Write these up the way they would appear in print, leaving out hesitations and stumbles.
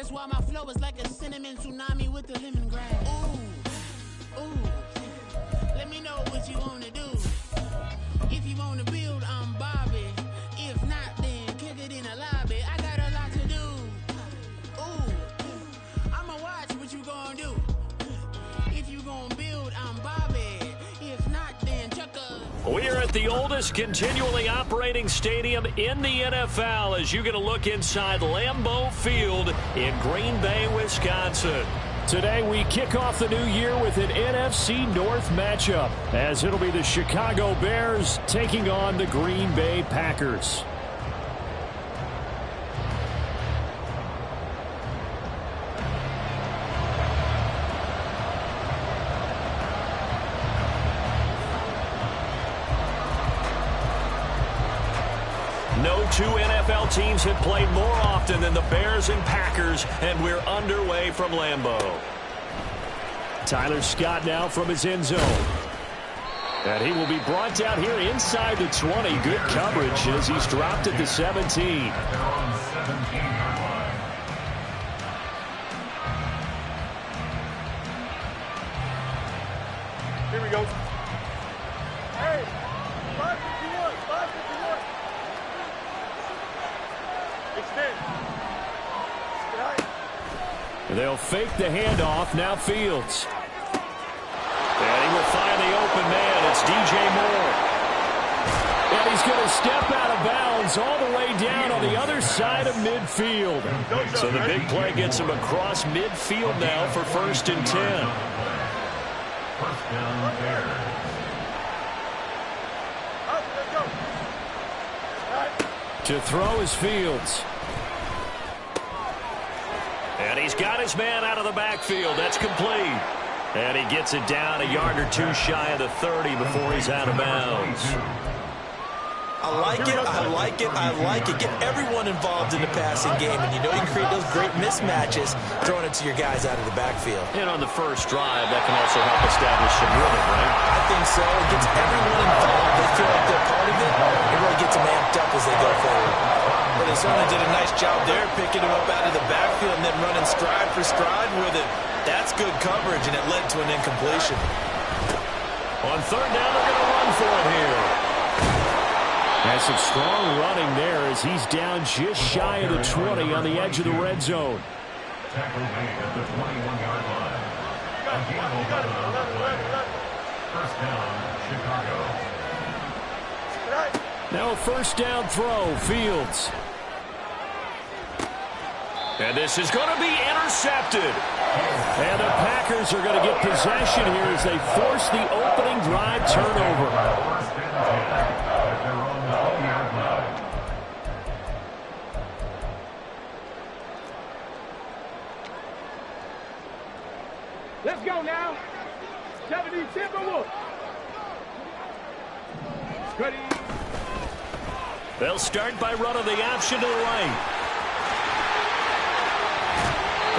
That's why my flow is like a cinnamon tsunami with the lemongrass. Ooh, ooh. Let me know what you wanna do. If you wanna build, I'm Bobby. If not, then kick it in the lobby. I got a lot to do. Ooh, I'ma watch what you gonna do. If you gonna build, I'm Bobby. If not, then chuck a... We are at the oldest continually operating stadium in the NFL as you get a look inside Lambeau Field in Green Bay, Wisconsin. Today we kick off the new year with an NFC North matchup as it'll be the Chicago Bears taking on the Green Bay Packers. No two NFL teams have played more often than the Bears and Packers, and we're underway from Lambeau. Tyler Scott now from his end zone. And he will be brought down here inside the 20. Good coverage as he's dropped at the 17. Here we go. Hey, 551, 551. Extend. They'll fake the handoff. Now Fields. And he will find the open man. It's DJ Moore. And he's going to step out of bounds all the way down on the other side of midfield. So the big play gets him across midfield now for 1st and 10. First down, Bears. To throw is Fields. And he's got his man out of the backfield. That's complete. And he gets it down a yard or two shy of the 30 before he's out of bounds. I like it, I like it, I like it. Get everyone involved in the passing game, and you know you can create those great mismatches throwing it to your guys out of the backfield. And on the first drive, that can also help establish some rhythm, right? I think so. It gets everyone involved. They feel like they're part of it. It really gets them amped up as they go forward. Well, they certainly did a nice job there, picking him up out of the backfield and then running stride for stride with it. That's good coverage, and it led to an incompletion. On third down, they're going to run for it here. Has some strong running there as he's down just shy of the 20 on the edge of the red zone. Tackle made at the 21-yard line. Again, on the play. First down, Chicago. Now a first down throw, Fields. And this is going to be intercepted. And the Packers are going to get possession here as they force the opening drive turnover. First and 10 at their own 20-yard line. Let's go now. 70 Timberwolves. Ready. They'll start by running the option to the right.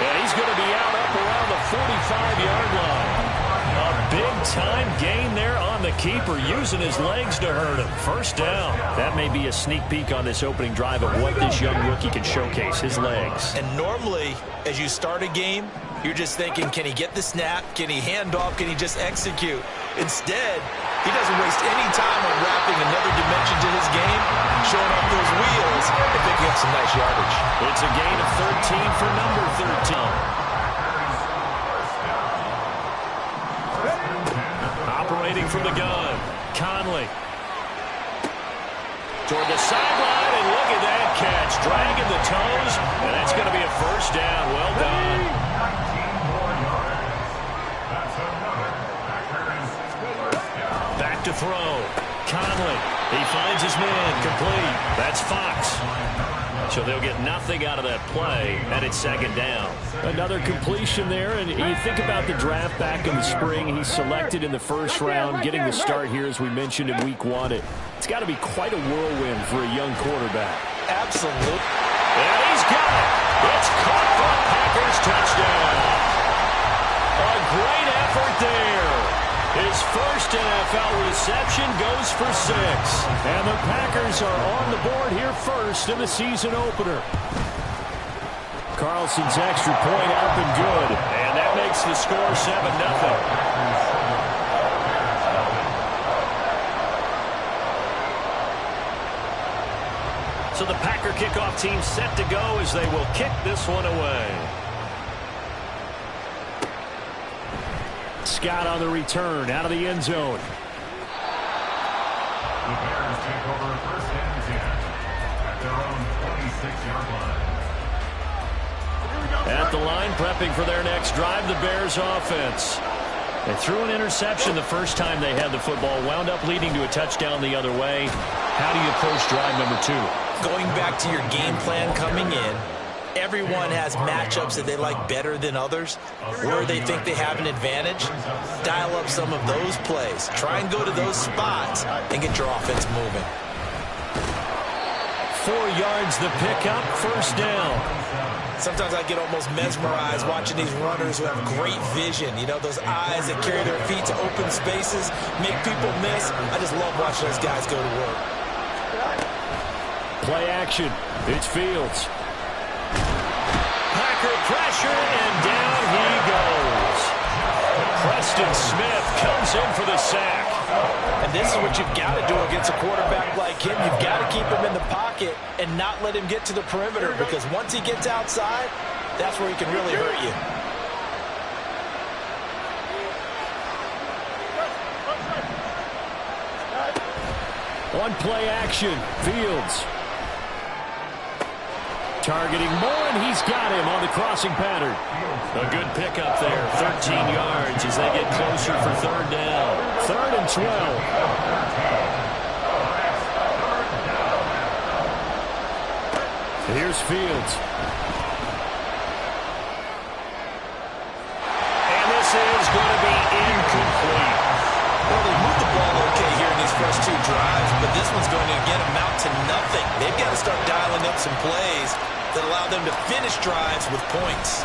And he's going to be out up around the 45-yard line. A big-time gain there on the keeper, using his legs to hurt him. First down. That may be a sneak peek on this opening drive of what this young rookie can showcase, his legs. And normally, as you start a game, you're just thinking, can he get the snap? Can he hand off? Can he just execute? Instead, he doesn't waste any time on wrapping another dimension to his game, showing off those wheels, and picking up some nice yardage. It's a gain of 13 for number 13. Operating from the gun, Conley. Toward the sideline, and look at that catch. Dragging the toes, and that's going to be a first down. Well done. 19 more yards. That's another Packers first down. Back to throw. Conley. He finds his man. Complete. That's Fox. So they'll get nothing out of that play, and it's second down. Another completion there, and you think about the draft back in the spring. He's selected in the first round, getting the start here, as we mentioned in week 1. It's got to be quite a whirlwind for a young quarterback. Absolutely. And he's got it. It's caught for a Packers touchdown. A great effort there. His first NFL reception goes for 6. And the Packers are on the board here first in the season opener. Carlson's extra point up and good. And that makes the score 7-0. So the Packer kickoff team set to go as they will kick this one away. Scott on the return out of the end zone. The Bears take over first and 10 at their own 26-yard line. At the line, prepping for their next drive, the Bears offense. They threw an interception the first time they had the football, wound up leading to a touchdown the other way. How do you approach drive number 2? Going back to your game plan coming in, everyone has matchups that they like better than others, where they think they have an advantage. Dial up some of those plays. Try and go to those spots and get your offense moving. 4 yards the pickup, first down. Sometimes I get almost mesmerized watching these runners who have great vision. You know, those eyes that carry their feet to open spaces, make people miss. I just love watching those guys go to work. Play action. It's Fields. Packer pressure, and down he goes. Preston Smith comes in for the sack. And this is what you've got to do against a quarterback like him. You've got to keep him in the pocket and not let him get to the perimeter, because once he gets outside, that's where he can really hurt you. On play action, Fields. Targeting Moore, and he's got him on the crossing pattern. A good pickup there, 13 yards as they get closer for third down. 3rd and 12. Here's Fields. And this is going to be incomplete. Well, they moved the ball okay here in these first 2 drives, but this one's going to, again, amount to nothing. They've got to start dialing up some plays that allow them to finish drives with points.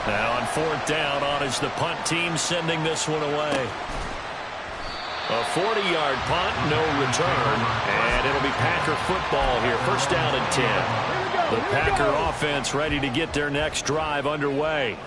Now on 4th down, on is the punt team sending this one away. A 40-yard punt, no return, and it'll be Packer football here. First down and 10. The Packer offense ready to get their next drive underway.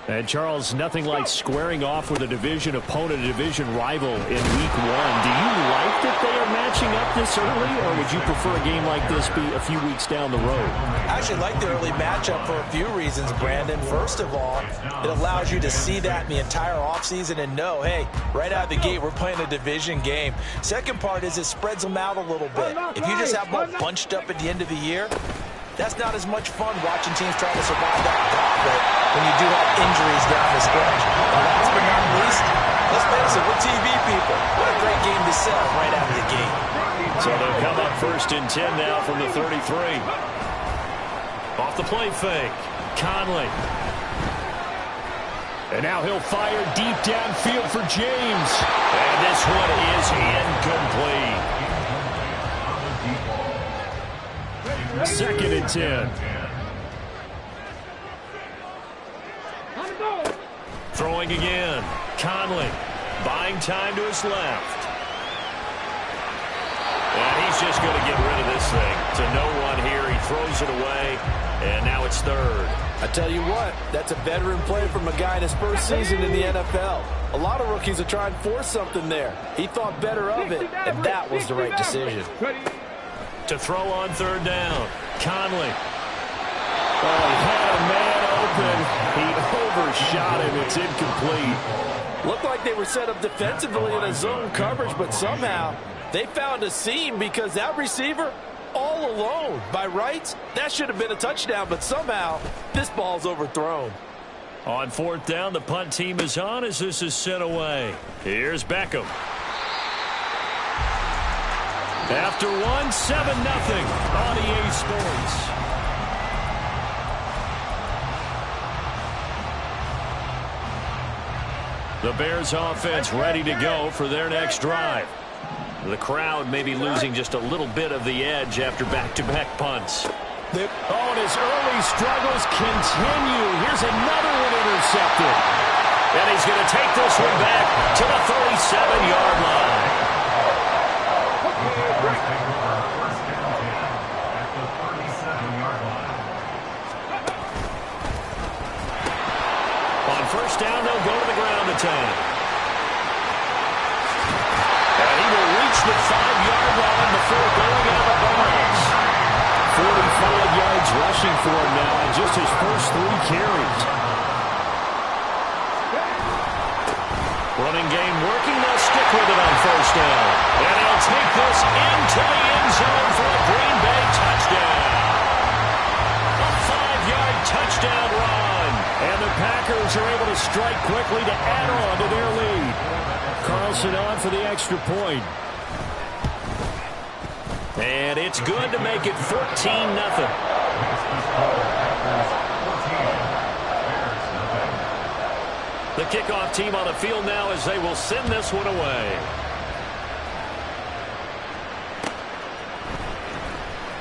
And, Charles, nothing like squaring off with a division opponent, a division rival in Week 1. Do you like that they are matching up this early, or would you prefer a game like this be a few weeks down the road? I actually like the early matchup for a few reasons, Brandon. First of all, it allows you to see that in the entire offseason and know, hey, right out of the gate, we're playing a division game. Second part is it spreads them out a little bit. If you just have them all bunched up at the end of the year, that's not as much fun watching teams trying to survive that gauntlet when you do have injuries down the stretch. And last but not least, let's face it, we're TV people. What a great game to sell right out of the gate. So they'll come up 1st and 10 now from the 33. Off the play fake, Conley. And now he'll fire deep downfield for James. And this one is incomplete. 2nd and 10. Throwing again. Conley buying time to his left. And he's just going to get rid of this thing. To no one here. He throws it away. And now it's 3rd. I tell you what, that's a veteran play from a guy in his first season in the NFL. A lot of rookies are trying to force something there. He thought better of it, and that was the right decision. To throw on 3rd down. Conley. Oh, he had a man open. He overshot him. It's incomplete. Looked like they were set up defensively in a zone coverage, but somehow they found a seam because that receiver all alone. By rights, that should have been a touchdown, but somehow this ball's overthrown. On 4th down, the punt team is on as this is sent away. Here's Beckham. After 7-0 on EA Sports. The Bears offense ready to go for their next drive. The crowd may be losing just a little bit of the edge after back-to-back punts. Oh, and his early struggles continue. Here's another one intercepted. And he's going to take this one back to the 37-yard line. the tank. And he will reach the 5-yard line before going out of bounds. 45 yards rushing for him now in just his first 3 carries. Running game working. They'll stick with it on first down. And he'll take this into the end zone for a Green Bay touchdown. A 5-yard touchdown run. And the Packers are able to strike quickly to add on to their lead. Carlson on for the extra point. And it's good to make it 14-0. The kickoff team on the field now as they will send this one away.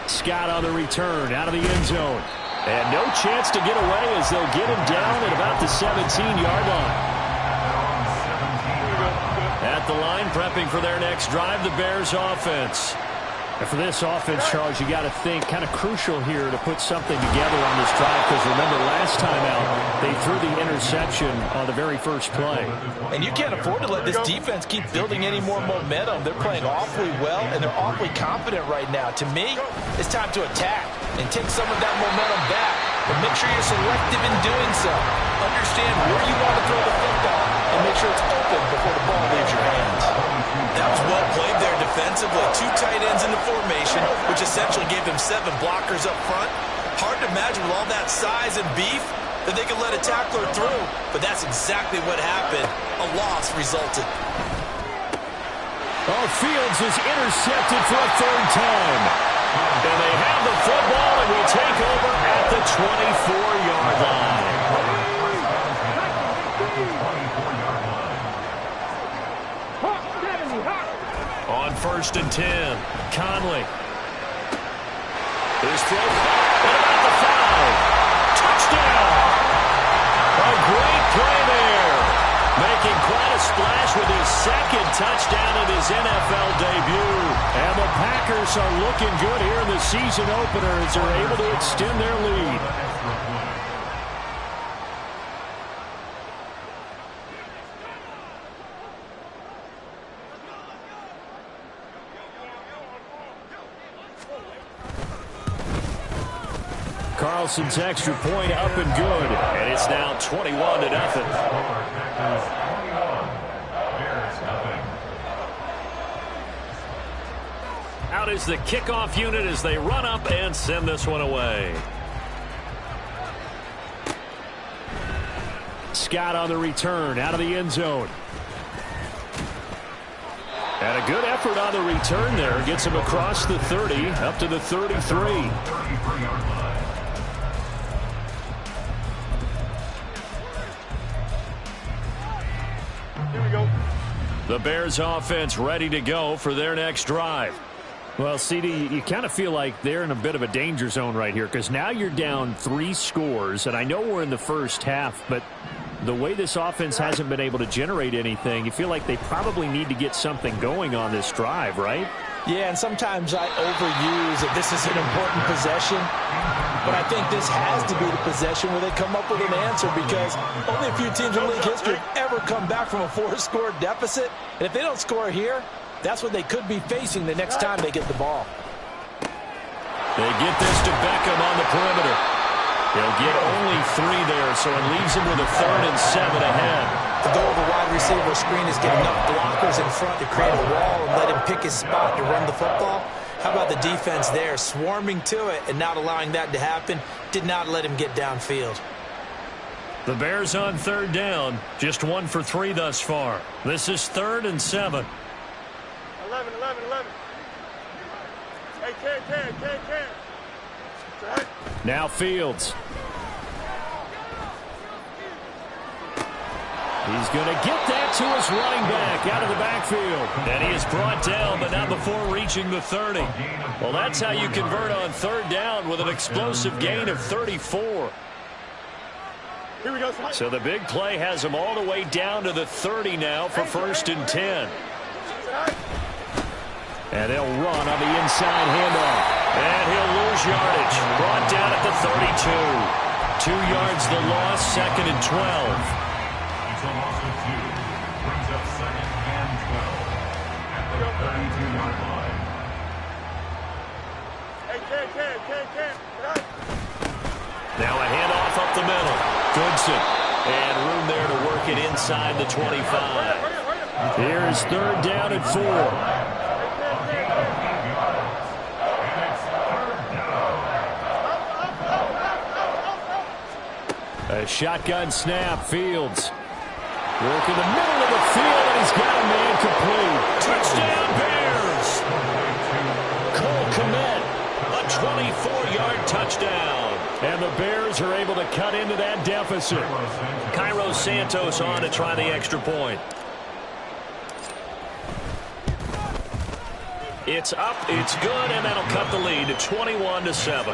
Scott on the return out of the end zone. And no chance to get away as they'll get him down at about the 17-yard line. At the line, prepping for their next drive, the Bears offense. And for this offense, Charles, you got to think kind of crucial here to put something together on this drive, because remember last time out they threw the interception on the very first play. And you can't afford to let this defense keep building any more momentum. They're playing awfully well, and they're awfully confident right now. To me, it's time to attack and take some of that momentum back. But make sure you're selective in doing so. Understand where you want to throw the football and make sure it's open before the ball leaves your hands. That was well played there defensively. 2 tight ends in the formation, which essentially gave them 7 blockers up front. Hard to imagine with all that size and beef that they could let a tackler through, but that's exactly what happened. A loss resulted. Oh, Fields is intercepted for a 3rd time. And they have the football and will take over at the 24-yard line. On 1st and 10, Conley. His throw at about the 5. Touchdown! A great play there. Making quite a splash with his 2nd touchdown in his NFL debut. And the Packers are looking good here in the season opener as they're able to extend their lead. Carlson's extra point up and good. And it's now 21-0. Out is the kickoff unit as they run up and send this one away. Scott on the return out of the end zone. And a good effort on the return there. Gets him across the 30 up to the 33. The Bears offense ready to go for their next drive. Well, CD, you kind of feel like they're in a bit of a danger zone right here, because now you're down 3 scores, and I know we're in the first half, but the way this offense hasn't been able to generate anything, you feel like they probably need to get something going on this drive, right? Yeah, and sometimes I overuse that this is an important possession, but I think this has to be the possession where they come up with an answer, because only a few teams in league history have ever come back from a 4-score deficit, and if they don't score here, that's what they could be facing the next time they get the ball. They get this to Beckham on the perimeter. They'll get only 3 there, so it leaves them with a 3rd and 7 ahead. The goal of a wide receiver screen is get enough blockers in front to create a wall and let him pick his spot to run the football. How about the defense there, swarming to it and not allowing that to happen? Did not let him get downfield. The Bears on 3rd down, just 1 for 3 thus far. This is 3rd and 7. 11. Hey, 10. Now Fields. He's going to get that to his running back out of the backfield. And he is brought down, but not before reaching the 30. Well, that's how you convert on 3rd down with an explosive gain of 34. Here we go. So the big play has him all the way down to the 30 now for 1st and 10. And they'll run on the inside handoff. And he'll lose yardage. Brought down at the 32. 2 yards the loss, 2nd and 12. It's a loss of 2. Brings up 2nd and 12 at the 32-yard line. Hey, Ken. Now a handoff up the middle. Goodson. And room there to work it inside the 25. Here's 3rd down and 4. A shotgun snap, Fields. Work in the middle of the field, and he's got a man complete. Touchdown, Bears! Cole Kmet, a 24-yard touchdown. And the Bears are able to cut into that deficit. Cairo Santos on to try the extra point. It's up, it's good, and that'll cut the lead to 21-7.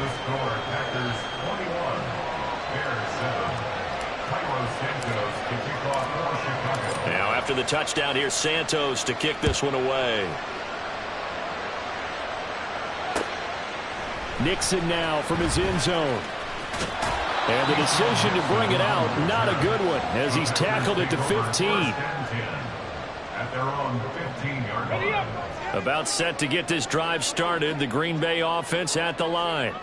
Now after the touchdown, here's Santos to kick this one away. Nixon now from his end zone. And the decision to bring it out, not a good one, as he's tackled it to 15. At their own 15-yard line. About set to get this drive started, the Green Bay offense at the line.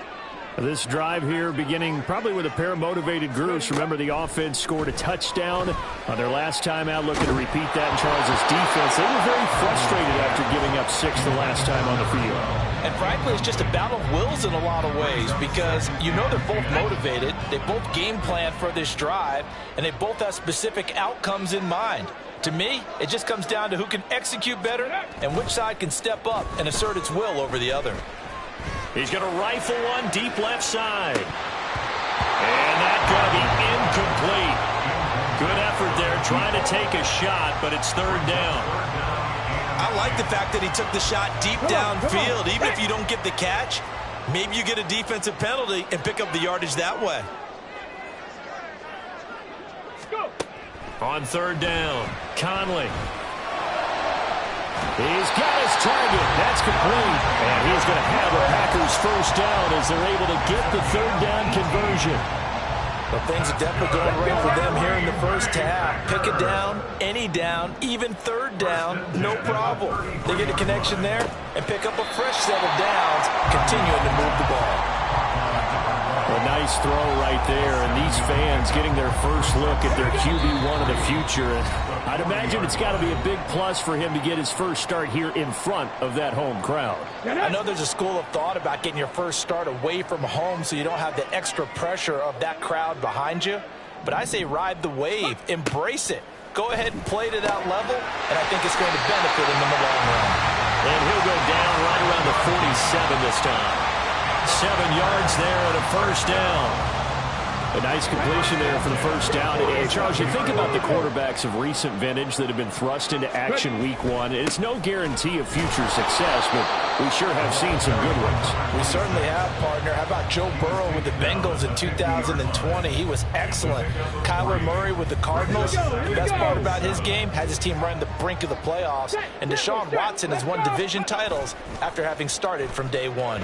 This drive here beginning probably with a pair of motivated groups. Remember, the offense scored a touchdown on their last time out, looking to repeat that in Charles' defense. They were very frustrated after giving up 6 the last time on the field. And frankly, it's just a battle of wills in a lot of ways, because you know they're both motivated, they both game plan for this drive, and they both have specific outcomes in mind. To me, it just comes down to who can execute better and which side can step up and assert its will over the other. He's going to rifle one deep left side. And that's going to be incomplete. Good effort there, trying to take a shot, but it's 3rd down. I like the fact that he took the shot deep downfield. Even if you don't get the catch, maybe you get a defensive penalty and pick up the yardage that way. On 3rd down, Conley. He's got his target. That's complete. And he's going to have the Packers first down as they're able to get the 3rd down conversion. Well, things are definitely going right for them here in the first half. Pick it down, any down, even 3rd down, no problem. They get a connection there and pick up a fresh set of downs, continuing to move the ball. A nice throw right there, and these fans getting their first look at their QB1 of the future. I'd imagine it's got to be a big plus for him to get his first start here in front of that home crowd. I know there's a school of thought about getting your first start away from home so you don't have the extra pressure of that crowd behind you. But I say ride the wave, embrace it. Go ahead and play to that level, and I think it's going to benefit him in the long run. And he'll go down right around the 47 this time. 7 yards there and a first down. A nice completion there for the first down. And Charles, you think about the quarterbacks of recent vintage that have been thrust into action week 1. It's no guarantee of future success, but we sure have seen some good ones. We certainly have, partner. How about Joe Burrow with the Bengals in 2020? He was excellent. Kyler Murray with the Cardinals. The best part about his game has his team running the brink of the playoffs. And Deshaun Watson has won division titles after having started from day 1.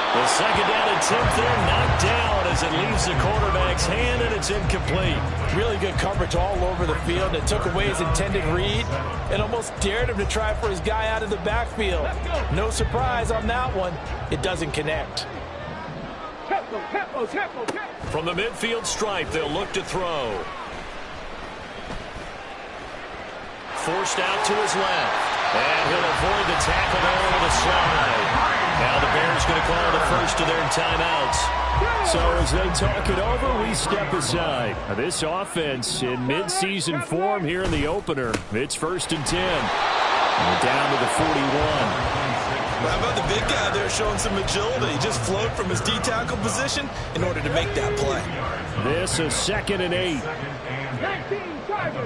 The 2nd down and 10th there, knocked down as it leaves the quarterback's hand, and it's incomplete. Really good coverage all over the field. It took away his intended read and almost dared him to try for his guy out of the backfield. No surprise on that one. It doesn't connect. From the midfield stripe, they'll look to throw. Forced out to his left. And he'll avoid the tackle there over the slide. Now the Bears going to call the first of their timeouts. So as they talk it over, we step aside. This offense in midseason form here in the opener. It's 1st and 10. And down to the 41. How about the big guy there showing some agility? He just flowed from his D-tackle position in order to make that play. This is 2nd and 8. 19 Tiger.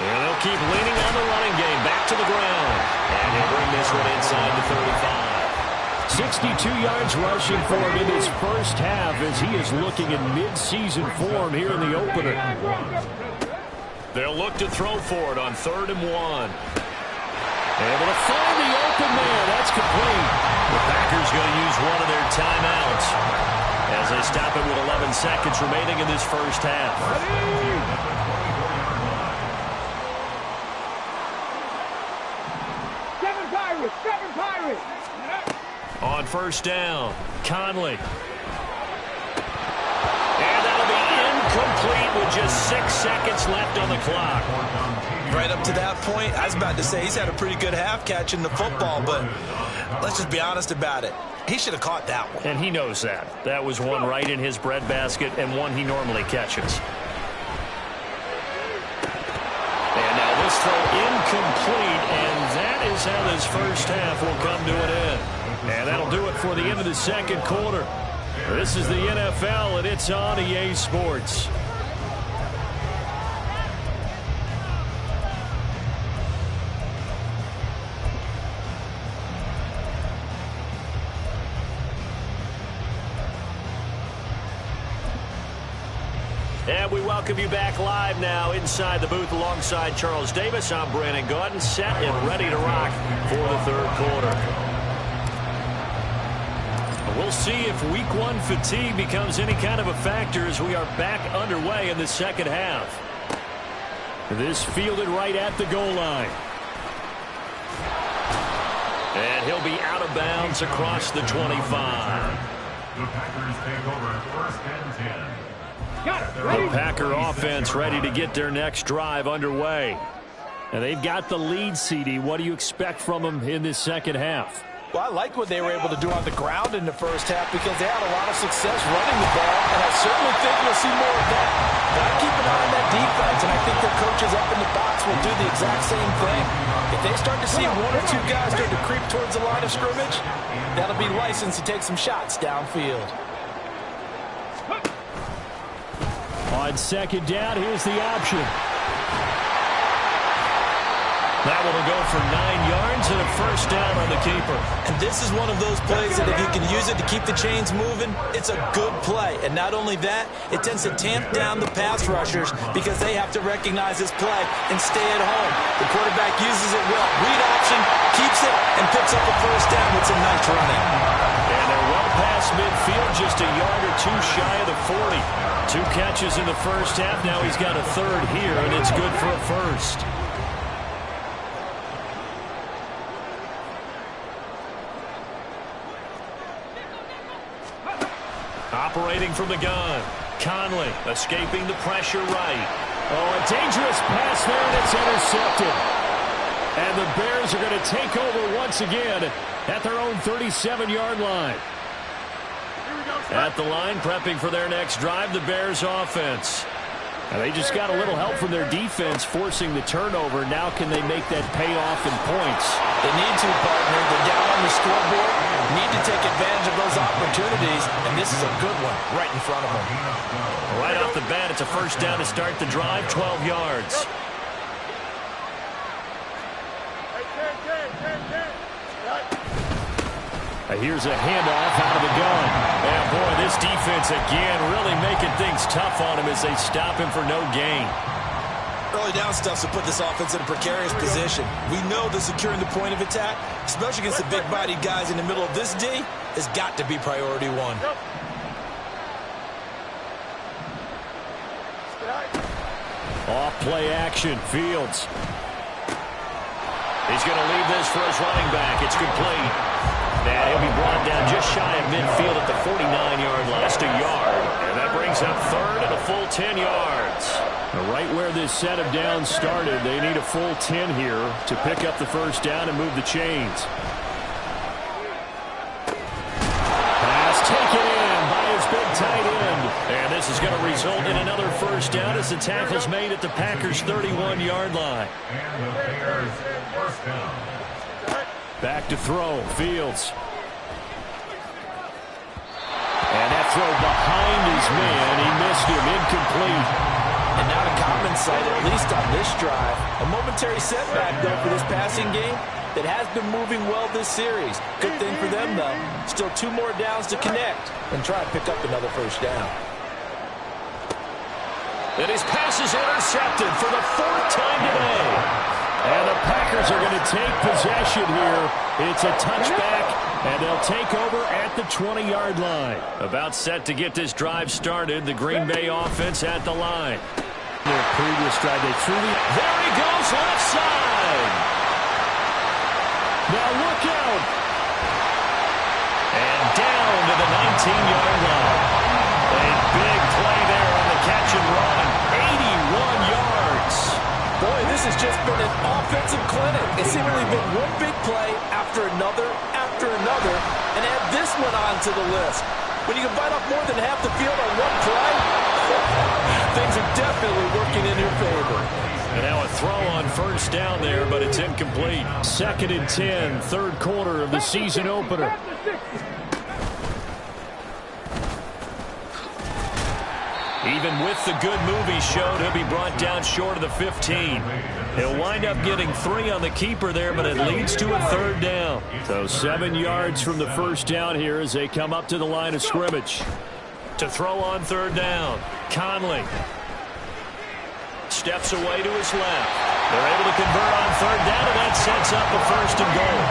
And they'll keep leaning on the running game. Back to the ground. And he'll bring this one inside the 35. 62 yards rushing for him in his first half as he is looking in mid-season form here in the opener. They'll look to throw for it on 3rd and 1. Able to find the open man. That's complete. going to use one of their timeouts as they stop it with 11 seconds remaining in this first half. Seven Pirates! On first down, Conley. And that'll be incomplete with just 6 seconds left on the clock. Right up to that point, I was about to say he's had a pretty good half catching the football, but let's just be honest about it. He should have caught that one. And he knows that. That was one right in his breadbasket and one he normally catches. And now this throw incomplete, and that is how this first half will come to an end. And that'll do it for the end of the second quarter. This is the NFL, and it's on EA Sports. And we welcome you back live now inside the booth alongside Charles Davis. I'm Brandon Gaudin, set and ready to rock for the third quarter. We'll see if week one fatigue becomes any kind of a factor as we are back underway in the second half. This fielded right at the goal line. And he'll be out of bounds across the 25. The Packers take over first and 10. The Packer offense ready to get their next drive underway. And they've got the lead, CD. What do you expect from them in this second half? Well, I like what they were able to do on the ground in the first half because they had a lot of success running the ball, and I certainly think we'll see more of that. Got to keep an eye on that defense, and I think their coaches up in the box will do the exact same thing. If they start to see one or two guys start to creep towards the line of scrimmage, that'll be licensed to take some shots downfield. On second down, here's the option. That one will go for 9 yards and a first down on the keeper. And this is one of those plays that if you can use it to keep the chains moving, it's a good play. And not only that, it tends to tamp down the pass rushers because they have to recognize this play and stay at home. The quarterback uses it well. Read option, keeps it, and picks up a first down with some nice running. And they're well past midfield, just a yard or two shy of the 40. 2 catches in the first half. Now he's got a third here, and it's good for a first. Operating from the gun. Conley escaping the pressure right. Oh, a dangerous pass there, and it's intercepted. And the Bears are going to take over once again at their own 37-yard line. At the line, prepping for their next drive, the Bears offense. And they just got a little help from their defense forcing the turnover. Now can they make that pay off in points? They need to, partner. They're down on the scoreboard. Need to take advantage of those opportunities, and this is a good one right in front of them. Right off the bat, it's a first down to start the drive, 12 yards. Here's a handoff out of the gun. And boy, this defense again really making things tough on him as they stop him for no gain. Early down stuff's to put this offense in a precarious position. We know that securing the point of attack, especially against the big-bodied guys in the middle of this D, has got to be priority one. Off play action, Fields. He's going to leave this for his running back. It's complete. And he'll be brought down just shy of midfield at the 49-yard line. Just a yard. And that brings up third and a full 10 yards. Right where this set of downs started, they need a full 10 here to pick up the first down and move the chains. Pass taken in by his big tight end. And this is going to result in another first down as the tackle's made at the Packers' 31-yard line. And the Bears first down. Back to throw, Fields. And that throw behind his man, he missed him, incomplete. And not a common sight, at least on this drive. A momentary setback, though, for this passing game that has been moving well this series. Good thing for them, though. Still 2 more downs to connect and try and pick up another first down. And his pass is intercepted for the 4th time today. And the Packers are going to take possession here. It's a touchback And they'll take over at the 20-yard line. About set to get this drive started. The Green Bay offense at the line. Their previous drive, they truly... There he goes, left side. Now look out. And down to the 19-yard line. A big play there on the catch and run. 81 yards. Boy, this has just been an offensive clinic. It's seemingly been one big play after another, and add this one on to the list. When you can bite off more than half the field on one play, things are definitely working in your favor. And now a throw on first down there, but it's incomplete. 2nd and 10, third quarter of the season opener. Even with the good move he showed, he'll be brought down short of the 15. He'll wind up getting 3 on the keeper there, but it leads to a third down. So 7 yards from the first down here as they come up to the line of scrimmage. To throw on third down, Conley steps away to his left. They're able to convert on third down, and that sets up a 1st and goal.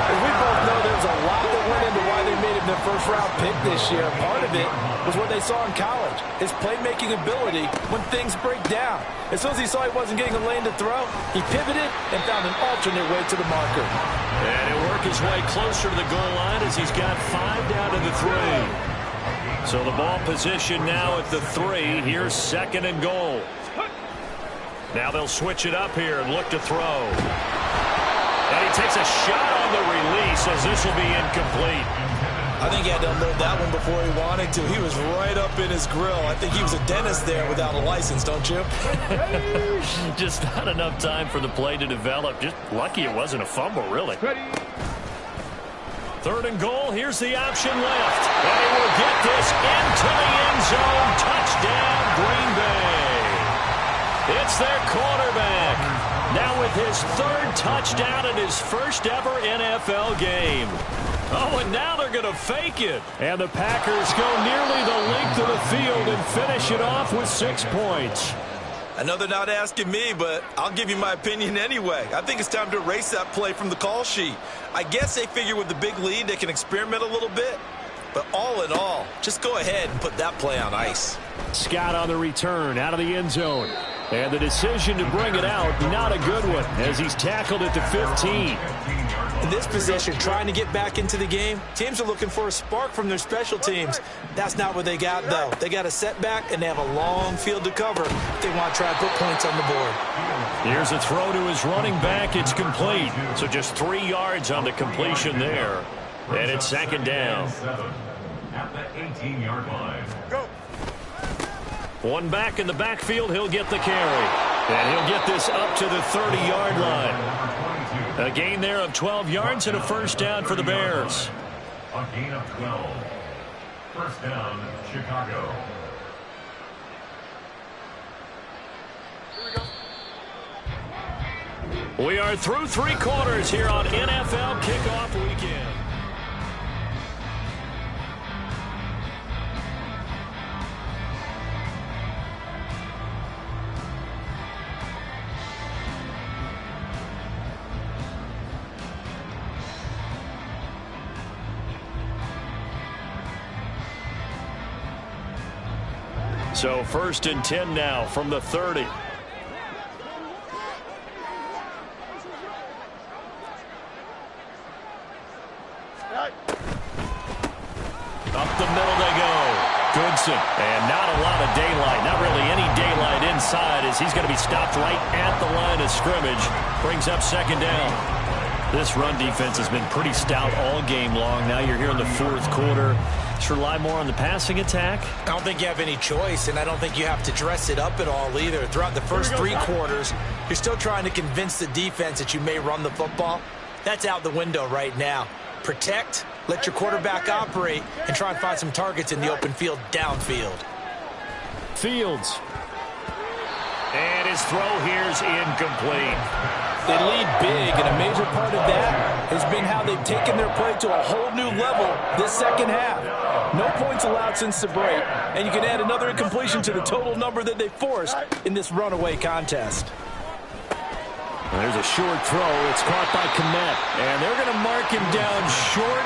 As we both know, there's a lot that went into why they made him their first-round pick this year. Part of it was what they saw in college, his playmaking ability when things break down. As soon as he saw he wasn't getting a lane to throw, he pivoted and found an alternate way to the marker. And he'll work his way closer to the goal line as he's got 5 down to the 3. So the ball position now at the 3. Here's 2nd and goal. Now they'll switch it up here and look to throw. And he takes a shot on the release as this will be incomplete. I think he had to unload that one before he wanted to. He was right up in his grill. I think he was a dentist there without a license, don't you? Just not enough time for the play to develop. Just lucky it wasn't a fumble, really. 3rd and goal. Here's the option left. And he will get this into the end zone. Touchdown, Green Bay. It's their quarterback. Now with his 3rd touchdown in his first ever NFL game. Oh, and now they're going to fake it. And the Packers go nearly the length of the field and finish it off with 6 points. I know they're not asking me, but I'll give you my opinion anyway. I think it's time to erase that play from the call sheet. I guess they figure with the big lead they can experiment a little bit. But all in all, just go ahead and put that play on ice. Scott on the return out of the end zone. And the decision to bring it out, not a good one, as he's tackled at the 15. In this position, trying to get back into the game, teams are looking for a spark from their special teams. That's not what they got, though. They got a setback, and they have a long field to cover if they want to try to put points on the board. Here's a throw to his running back. It's complete. So just 3 yards on the completion there. And it's 2nd down. At the 18-yard line. Go. One back in the backfield, he'll get the carry. And he'll get this up to the 30-yard line. A gain there of 12 yards and a 1st down for the Bears. A gain of 12. 1st down, Chicago. We are through 3 quarters here on NFL Kickoff Weekend. So 1st and 10 now from the 30. Up the middle they go. Goodson. And not a lot of daylight. Not really any daylight inside as he's going to be stopped right at the line of scrimmage. Brings up 2nd down. This run defense has been pretty stout all game long. Now you're here in the 4th quarter. Just rely more on the passing attack. I don't think you have any choice, and I don't think you have to dress it up at all either. Throughout the first 3 quarters, you're still trying to convince the defense that you may run the football. That's out the window right now. Protect, let your quarterback operate, and try and find some targets in the open field downfield. Fields. And his throw here's incomplete. They lead big, and a major part of that has been how they've taken their play to a whole new level this 2nd half. No points allowed since the break, and you can add another incompletion to the total number that they forced in this runaway contest. There's a short throw. It's caught by Kmet. And they're going to mark him down short,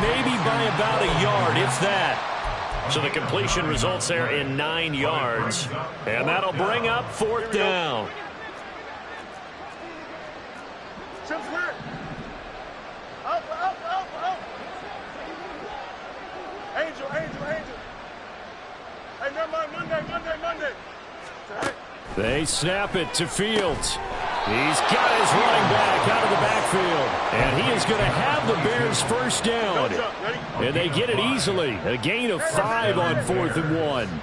maybe by about a yard, if that. So the completion results there in 9 yards. And that'll bring up 4th down. Angel. Hey, never mind, Monday. They snap it to Fields. He's got his running back out of the backfield. And he is going to have the Bears first down. And they get it easily. A gain of 5 on 4th and 1.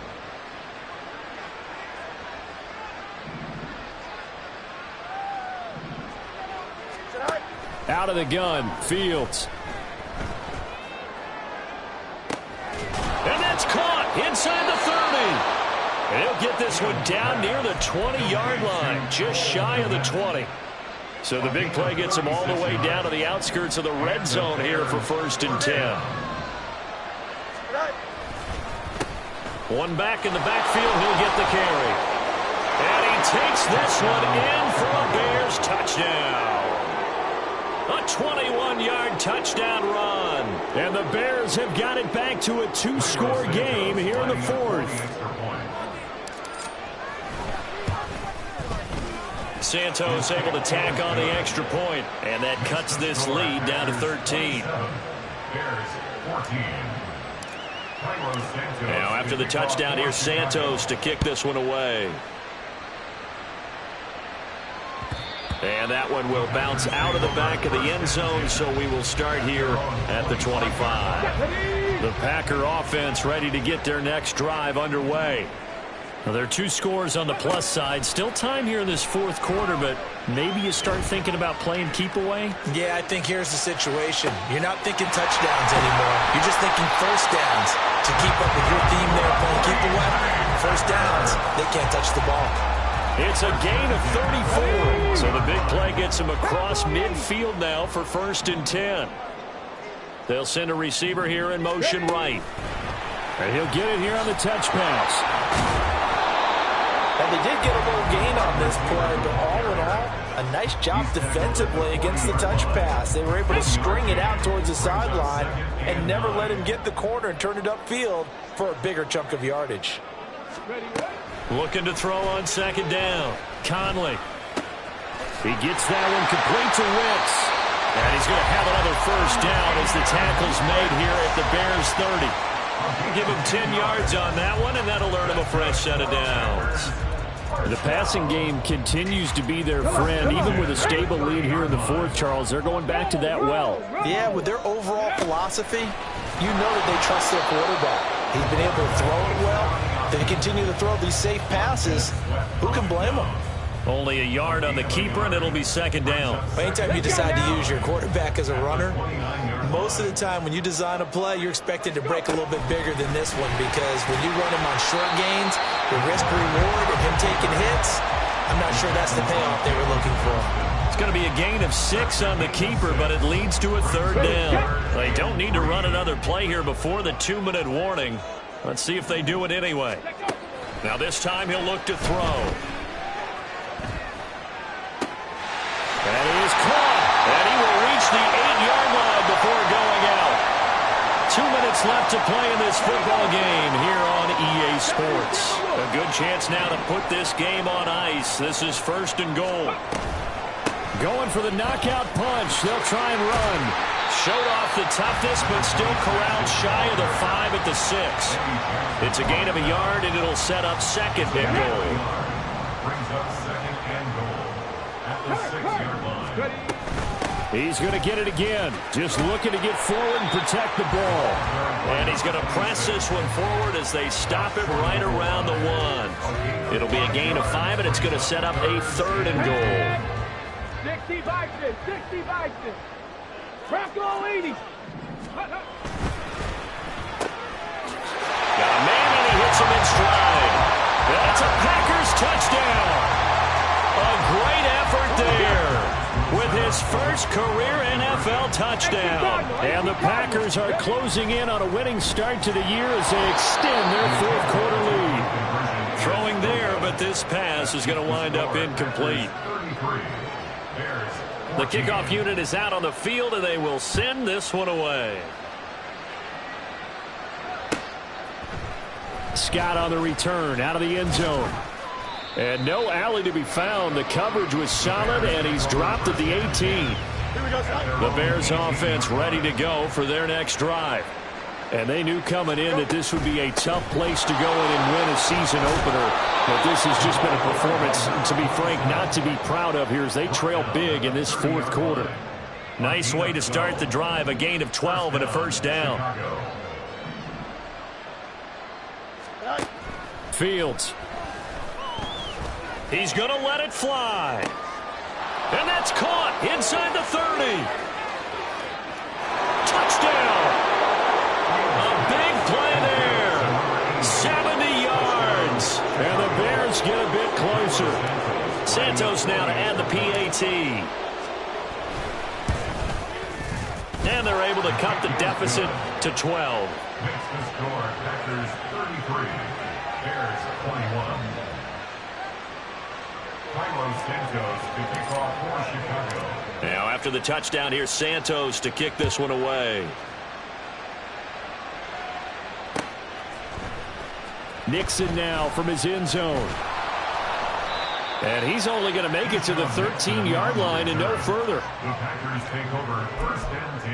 Out of the gun, Fields. And that's caught inside the 30. And he'll get this one down near the 20-yard line, just shy of the 20. So the big play gets him all the way down to the outskirts of the red zone here for 1st and 10. One back in the backfield, he'll get the carry. And he takes this one in for a Bears touchdown. A 21-yard touchdown run. And the Bears have got it back to a 2-score game here in the 4th. Santos able to tack on the extra point, and that cuts this lead down to 13. Now after the touchdown, here's Santos to kick this one away. And that one will bounce out of the back of the end zone, so we will start here at the 25. The Packer offense ready to get their next drive underway. Now, there are 2 scores on the plus side. Still time here in this 4th quarter, but maybe you start thinking about playing keep away? Yeah, I think here's the situation. You're not thinking touchdowns anymore. You're just thinking first downs. To keep up with your theme there, playing keep away. First downs, they can't touch the ball. It's a gain of 34. So the big play gets him across midfield now for 1st and 10. They'll send a receiver here in motion right. And he'll get it here on the touch pass. And they did get a little gain on this play, but all in all, a nice job defensively against the touch pass. They were able to string it out towards the sideline and never let him get the corner and turn it upfield for a bigger chunk of yardage. Looking to throw on 2nd down. Conley. He gets that one complete to Wicks. And he's going to have another first down as the tackle's made here at the Bears 30. Give him 10 yards on that one, and that'll earn him a fresh set of downs. The passing game continues to be their friend, even with a stable lead here in the 4th, Charles. They're going back to that well. Yeah, with their overall philosophy, you know that they trust their quarterback. He's been able to throw it well. They continue to throw these safe passes. Who can blame them? Only a yard on the keeper, and it'll be 2nd down. Anytime you decide to use your quarterback as a runner, most of the time when you design a play, you're expected to break a little bit bigger than this one, because when you run him on short gains, the risk-reward of him taking hits, I'm not sure that's the payoff they were looking for. It's going to be a gain of 6 on the keeper, but it leads to a 3rd down. They don't need to run another play here before the 2-minute warning. Let's see if they do it anyway. Now this time he'll look to throw. And he is caught, and he will reach the 8-yard line before going out. 2 minutes left to play in this football game here on EA Sports. A good chance now to put this game on ice. This is 1st and goal. Going for the knockout punch. They'll try and run. Showed off the toughness, but still corralled shy of the 5 at the 6. It's a gain of a yard, and it'll set up 2nd and goal. Brings up 2nd and goal at the 6-yard line. He's going to get it again. Just looking to get forward and protect the ball. And he's going to press this one forward as they stop it right around the 1. It'll be a gain of 5, and it's going to set up a 3rd and goal. 60 Bison, 60 Bison. Rocco 80. Got a man, and he hits him in stride. That's a Packers touchdown. A great effort there with his first career NFL touchdown. And the Packers are closing in on a winning start to the year as they extend their 4th quarter lead. Throwing there, but this pass is going to wind up incomplete. The kickoff unit is out on the field, and they will send this one away. Scott on the return out of the end zone. And no alley to be found. The coverage was solid, and he's dropped at the 18. The Bears offense ready to go for their next drive. And they knew coming in that this would be a tough place to go in and win a season opener. But this has just been a performance, to be frank, not to be proud of here as they trail big in this fourth quarter. Nice way to start the drive, a gain of 12 and a first down. Fields. He's going to let it fly. And that's caught inside the 30. Touchdown. A big play there. 70 yards. And the Bears get a bit closer. Santos now to add the PAT. And they're able to cut the deficit to 12. Makes the score Packers 33, Bears 21. Carlos Santos to kick off for Chicago. Now after the touchdown, here's Santos to kick this one away. Nixon now from his end zone. And he's only going to make it to the 13-yard line and no further. The Packers take over first and 10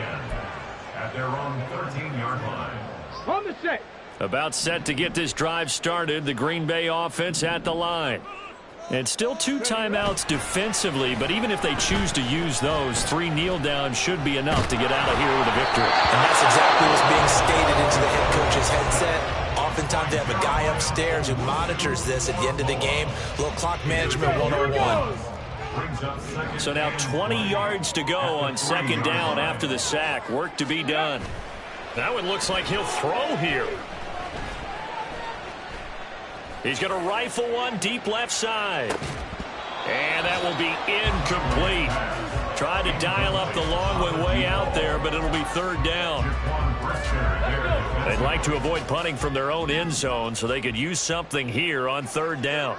at their own 13-yard line. On the set. About set to get this drive started. The Green Bay offense at the line. And still 2 timeouts defensively, but even if they choose to use those, 3 kneel downs should be enough to get out of here with a victory. And that's exactly what's being stated into the head coach's headset. Oftentimes they have a guy upstairs who monitors this at the end of the game. A little clock management 101. So now 20 yards to go on second down after the sack. Work to be done. That one looks like he'll throw here. He's going to rifle one deep left side. And that will be incomplete. Tried to dial up the long one way out there, but it'll be third down. They'd like to avoid punting from their own end zone so they could use something here on third down.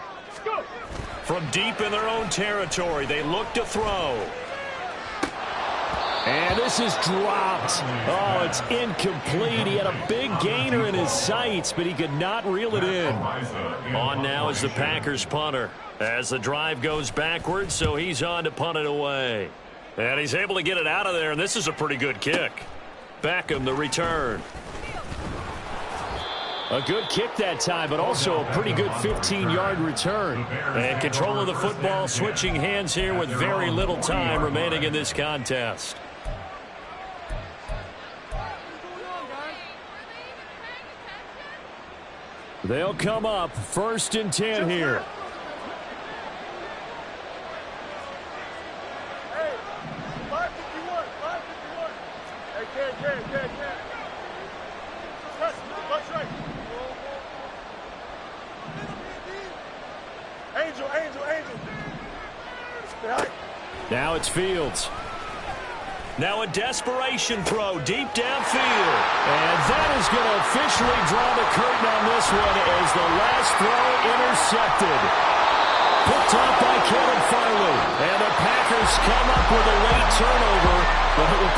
From deep in their own territory, they look to throw. And this is dropped. Oh, it's incomplete. He had a big gainer in his sights, but he could not reel it in. On now is the Packers punter as the drive goes backwards, so he's on to punt it away. And he's able to get it out of there, and this is a pretty good kick. Beckham, the return. A good kick that time, but also a pretty good 15-yard return. And control of the football, switching hands here with very little time remaining in this contest. They'll come up first and 10 here. Hey, 551, 551. Hey, Ken. That's right. Angel. Now it's Fields. Now a desperation throw deep downfield. And that is going to officially draw the curtain on this one as the last throw intercepted. Picked off by Kevin Farley. And the Packers come up with a late turnover, but it will